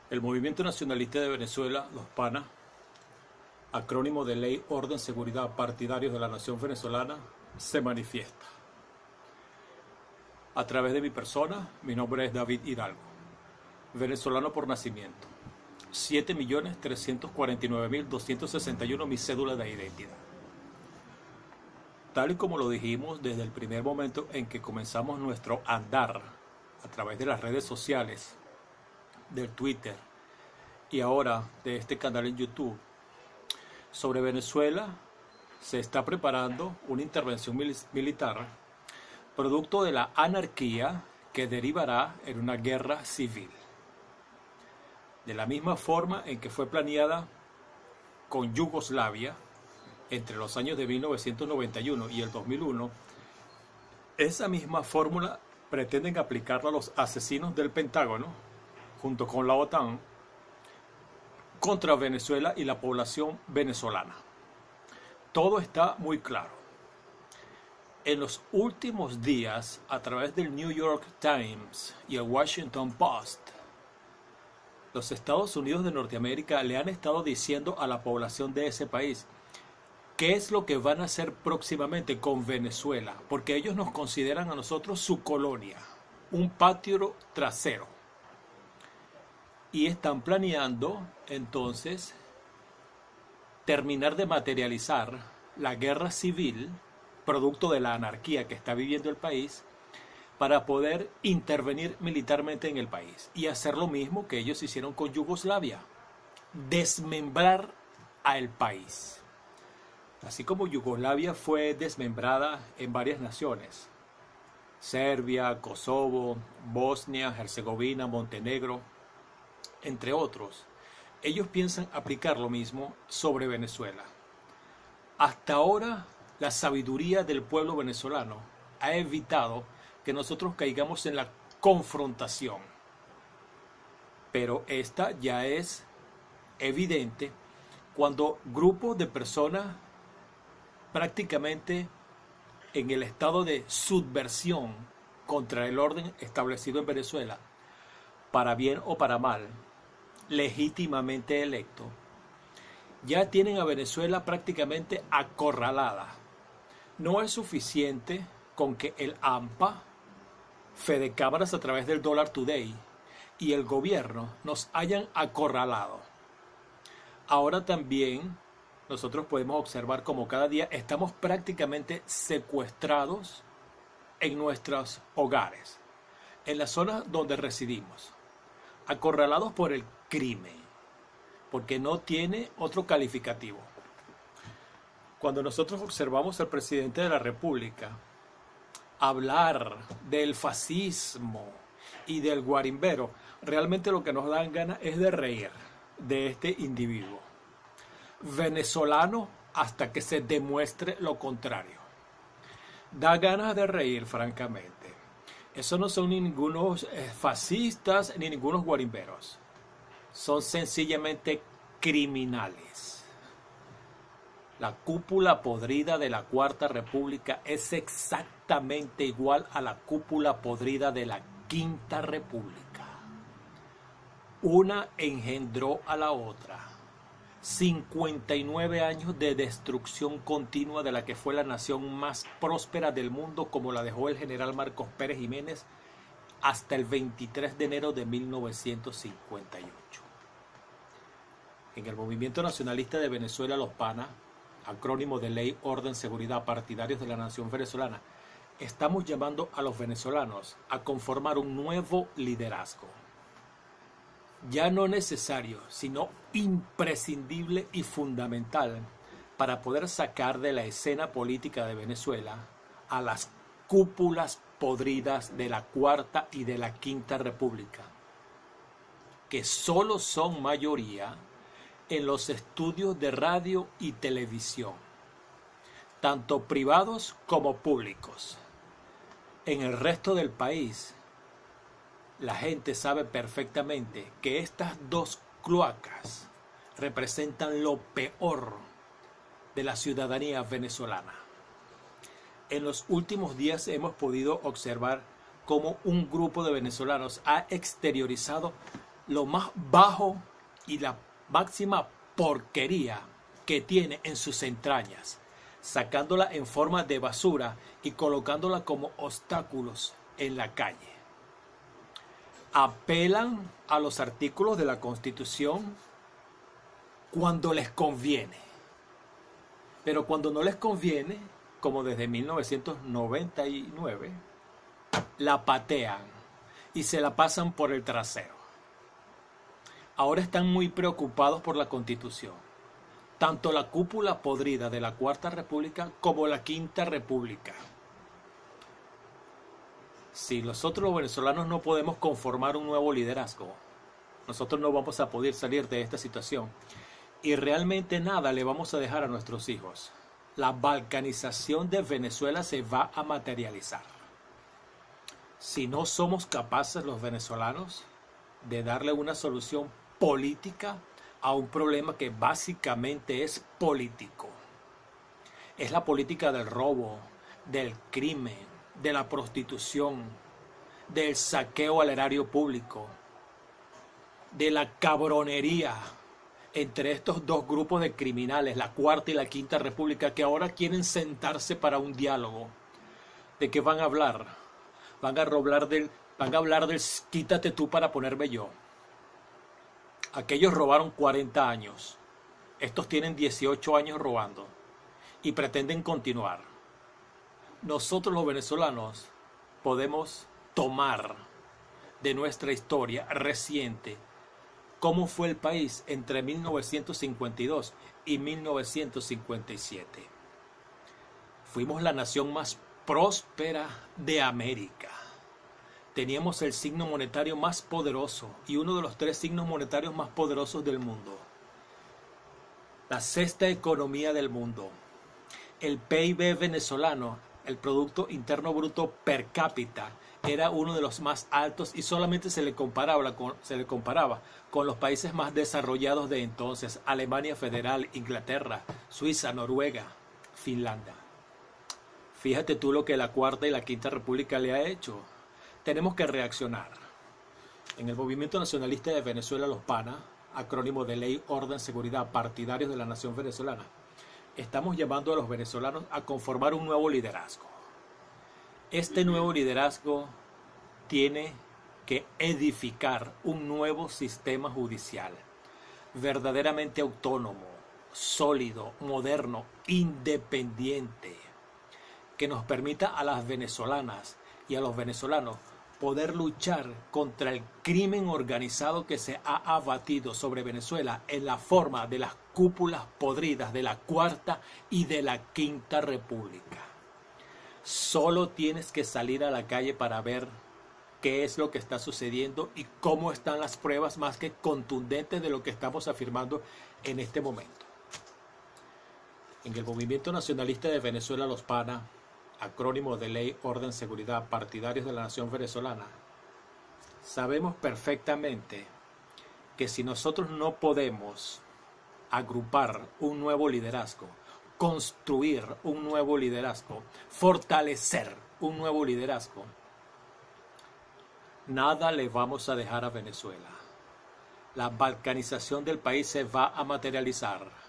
El Movimiento Nacionalista de Venezuela, los PANA, acrónimo de Ley, Orden, Seguridad, Partidarios de la Nación Venezolana, se manifiesta. A través de mi persona, mi nombre es David Hidalgo, venezolano por nacimiento. 7.349.261 mi cédula de identidad. Tal y como lo dijimos desde el primer momento en que comenzamos nuestro andar a través de las redes sociales, del Twitter y ahora de este canal en YouTube, sobre Venezuela se está preparando una intervención militar producto de la anarquía que derivará en una guerra civil. De la misma forma en que fue planeada con Yugoslavia entre los años de 1991 y el 2001, esa misma fórmula pretenden aplicarla a los asesinos del Pentágono, junto con la OTAN, contra Venezuela y la población venezolana. Todo está muy claro. En los últimos días, a través del New York Times y el Washington Post, los Estados Unidos de Norteamérica le han estado diciendo a la población de ese país qué es lo que van a hacer próximamente con Venezuela, porque ellos nos consideran a nosotros su colonia, un patio trasero. Y están planeando entonces terminar de materializar la guerra civil, producto de la anarquía que está viviendo el país, para poder intervenir militarmente en el país y hacer lo mismo que ellos hicieron con Yugoslavia, desmembrar al país. Así como Yugoslavia fue desmembrada en varias naciones, Serbia, Kosovo, Bosnia, Herzegovina, Montenegro, entre otros, ellos piensan aplicar lo mismo sobre Venezuela. Hasta ahora, la sabiduría del pueblo venezolano ha evitado que nosotros caigamos en la confrontación. Pero esta ya es evidente cuando grupos de personas prácticamente en el estado de subversión contra el orden establecido en Venezuela, para bien o para mal, legítimamente electo, ya tienen a Venezuela prácticamente acorralada. No es suficiente con que el AMPA, Fede Cámaras a través del Dollar Today y el gobierno nos hayan acorralado. Ahora también nosotros podemos observar como cada día estamos prácticamente secuestrados en nuestros hogares, en las zonas donde residimos, acorralados por el crimen, porque no tiene otro calificativo. Cuando nosotros observamos al presidente de la República hablar del fascismo y del guarimbero, realmente lo que nos dan ganas es de reír de este individuo venezolano hasta que se demuestre lo contrario. Da ganas de reír, francamente. Eso no son ni ningunos fascistas ni ningunos guarimberos. Son sencillamente criminales. La cúpula podrida de la Cuarta República es exactamente igual a la cúpula podrida de la Quinta República. Una engendró a la otra. 59 años de destrucción continua de la que fue la nación más próspera del mundo, como la dejó el general Marcos Pérez Jiménez, hasta el 23 de enero de 1958. En el Movimiento Nacionalista de Venezuela, los PANA, acrónimo de Ley, Orden, Seguridad, Partidarios de la Nación Venezolana, estamos llamando a los venezolanos a conformar un nuevo liderazgo. Ya no necesario, sino imprescindible y fundamental para poder sacar de la escena política de Venezuela a las cúpulas podridas de la Cuarta y de la Quinta República, que solo son mayoría en los estudios de radio y televisión, tanto privados como públicos. En el resto del país, la gente sabe perfectamente que estas dos cloacas representan lo peor de la ciudadanía venezolana. En los últimos días hemos podido observar cómo un grupo de venezolanos ha exteriorizado lo más bajo y la máxima porquería que tiene en sus entrañas, sacándola en forma de basura y colocándola como obstáculos en la calle. Apelan a los artículos de la Constitución cuando les conviene, pero cuando no les conviene, como desde 1999, la patean y se la pasan por el trasero. Ahora están muy preocupados por la Constitución, tanto la cúpula podrida de la Cuarta República como la Quinta República. Si nosotros los venezolanos no podemos conformar un nuevo liderazgo, nosotros no vamos a poder salir de esta situación y realmente nada le vamos a dejar a nuestros hijos. La balcanización de Venezuela se va a materializar. Si no somos capaces los venezolanos de darle una solución política a un problema que básicamente es político. Es la política del robo, del crimen, de la prostitución, del saqueo al erario público, de la cabronería entre estos dos grupos de criminales, la Cuarta y la Quinta República, que ahora quieren sentarse para un diálogo. ¿De qué van a hablar? Van a hablar del quítate tú para ponerme yo. Aquellos robaron 40 años. Estos tienen 18 años robando y pretenden continuar. Nosotros los venezolanos podemos tomar de nuestra historia reciente cómo fue el país entre 1952 y 1957. Fuimos la nación más próspera de América. Teníamos el signo monetario más poderoso y uno de los 3 signos monetarios más poderosos del mundo. La sexta economía del mundo. El PIB venezolano, el Producto Interno Bruto per cápita, era uno de los más altos y solamente se le comparaba con los países más desarrollados de entonces: Alemania Federal, Inglaterra, Suiza, Noruega, Finlandia. Fíjate tú lo que la Cuarta y la Quinta República le ha hecho. Tenemos que reaccionar. En el Movimiento Nacionalista de Venezuela, los PANA, acrónimo de Ley, Orden, Seguridad, Partidarios de la Nación Venezolana, estamos llamando a los venezolanos a conformar un nuevo liderazgo. Este nuevo liderazgo tiene que edificar un nuevo sistema judicial, verdaderamente autónomo, sólido, moderno, independiente, que nos permita a las venezolanas y a los venezolanos poder luchar contra el crimen organizado que se ha abatido sobre Venezuela en la forma de las cúpulas podridas de la Cuarta y de la Quinta República. Solo tienes que salir a la calle para ver qué es lo que está sucediendo y cómo están las pruebas más que contundentes de lo que estamos afirmando en este momento. En el Movimiento Nacionalista de Venezuela, los PANA, acrónimo de Ley, Orden, Seguridad, Partidarios de la Nación Venezolana, sabemos perfectamente que si nosotros no podemos agrupar un nuevo liderazgo, construir un nuevo liderazgo, fortalecer un nuevo liderazgo, nada le vamos a dejar a Venezuela. La balcanización del país se va a materializar.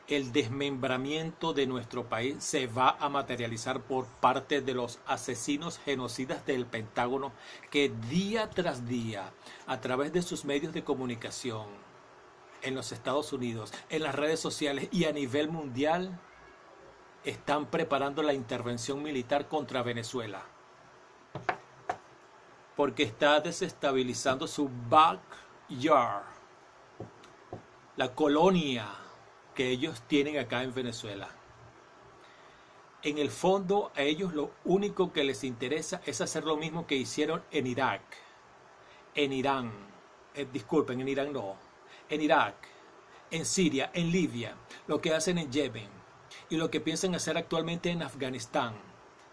El desmembramiento de nuestro país se va a materializar por parte de los asesinos genocidas del Pentágono, que día tras día, a través de sus medios de comunicación, en los Estados Unidos, en las redes sociales y a nivel mundial, están preparando la intervención militar contra Venezuela, porque está desestabilizando su backyard, la colonia que ellos tienen acá en Venezuela. En el fondo, a ellos lo único que les interesa es hacer lo mismo que hicieron en Irak, en Irán, disculpen, en Irán no, en Irak, en Siria, en Libia, lo que hacen en Yemen y lo que piensan hacer actualmente en Afganistán: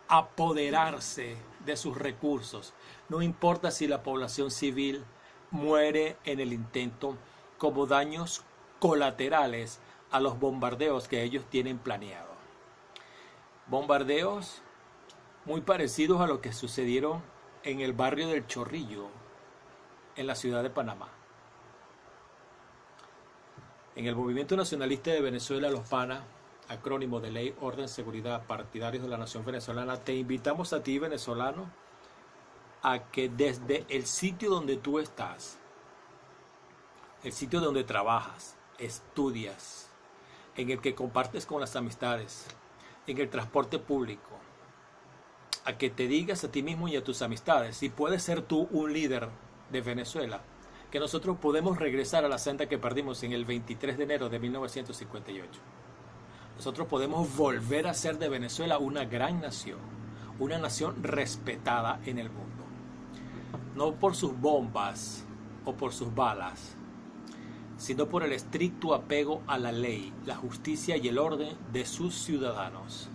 apoderarse de sus recursos. No importa si la población civil muere en el intento, como daños colaterales a los bombardeos que ellos tienen planeado. Bombardeos muy parecidos a lo que sucedieron en el barrio del Chorrillo, en la ciudad de Panamá. En el Movimiento Nacionalista de Venezuela, los PANA, acrónimo de Ley, Orden, Seguridad, Partidarios de la Nación Venezolana, te invitamos a ti, venezolano, a que desde el sitio donde tú estás, el sitio donde trabajas, estudias, en el que compartes con las amistades, en el transporte público, a que te digas a ti mismo y a tus amistades, si puedes ser tú un líder de Venezuela, que nosotros podemos regresar a la senda que perdimos en el 23 de enero de 1958. Nosotros podemos volver a ser de Venezuela una gran nación, una nación respetada en el mundo. No por sus bombas o por sus balas, sino por el estricto apego a la ley, la justicia y el orden de sus ciudadanos.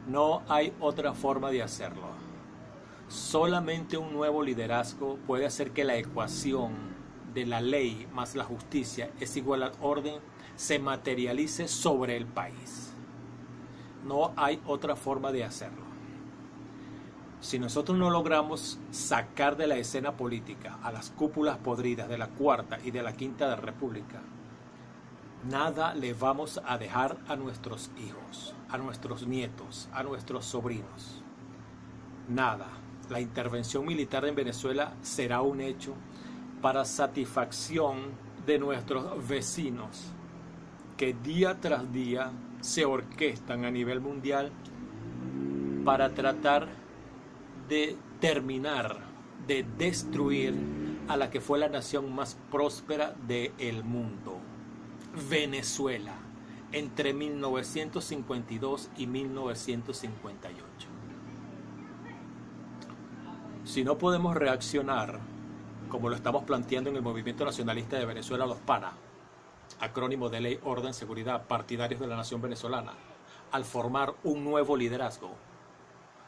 No hay otra forma de hacerlo. Solamente un nuevo liderazgo puede hacer que la ecuación de la ley más la justicia es igual al orden se materialice sobre el país. No hay otra forma de hacerlo. Si nosotros no logramos sacar de la escena política a las cúpulas podridas de la Cuarta y de la Quinta República, nada le vamos a dejar a nuestros hijos, a nuestros nietos, a nuestros sobrinos. Nada. La intervención militar en Venezuela será un hecho para satisfacción de nuestros vecinos que día tras día se orquestan a nivel mundial para tratar de terminar, de destruir a la que fue la nación más próspera del mundo, Venezuela, entre 1952 y 1958. Si no podemos reaccionar, como lo estamos planteando en el Movimiento Nacionalista de Venezuela, los PANA, acrónimo de Ley, Orden, Seguridad, Partidarios de la Nación Venezolana, al formar un nuevo liderazgo,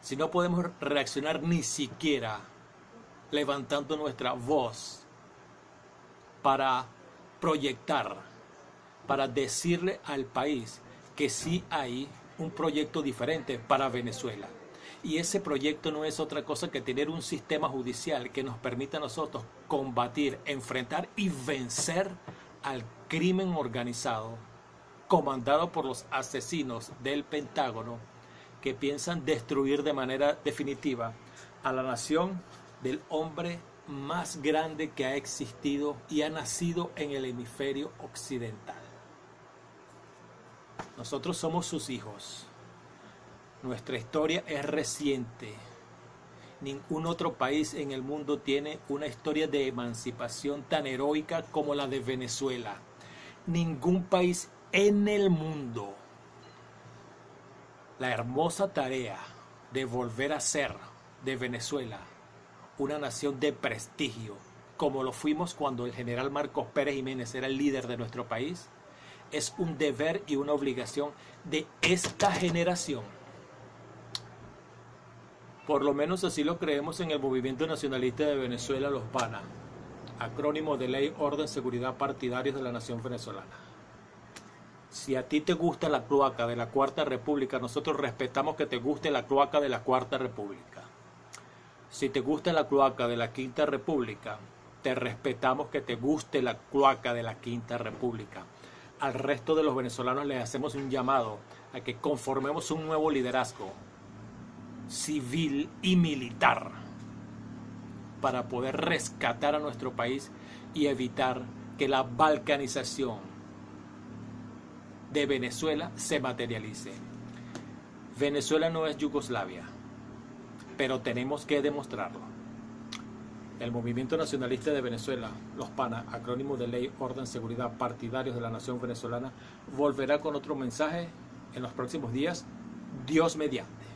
si no podemos reaccionar ni siquiera levantando nuestra voz para proyectar, para decirle al país que sí hay un proyecto diferente para Venezuela. Y ese proyecto no es otra cosa que tener un sistema judicial que nos permita a nosotros combatir, enfrentar y vencer al crimen organizado comandado por los asesinos del Pentágono que piensan destruir de manera definitiva a la nación del hombre más grande que ha existido y ha nacido en el hemisferio occidental. Nosotros somos sus hijos. Nuestra historia es reciente. Ningún otro país en el mundo tiene una historia de emancipación tan heroica como la de Venezuela. Ningún país en el mundo. La hermosa tarea de volver a ser de Venezuela una nación de prestigio, como lo fuimos cuando el general Marcos Pérez Jiménez era el líder de nuestro país, es un deber y una obligación de esta generación. Por lo menos así lo creemos en el Movimiento Nacionalista de Venezuela, los PANA, acrónimo de Ley, Orden, Seguridad, Partidarios de la Nación Venezolana. Si a ti te gusta la cloaca de la Cuarta República, nosotros respetamos que te guste la cloaca de la Cuarta República. Si te gusta la cloaca de la Quinta República, te respetamos que te guste la cloaca de la Quinta República. Al resto de los venezolanos les hacemos un llamado a que conformemos un nuevo liderazgo civil y militar para poder rescatar a nuestro país y evitar que la balcanización de Venezuela se materialice. Venezuela no es Yugoslavia, pero tenemos que demostrarlo. El Movimiento Nacionalista de Venezuela, los PANA, acrónimo de Ley, Orden, Seguridad, Partidarios de la Nación Venezolana, volverá con otro mensaje en los próximos días, Dios mediante.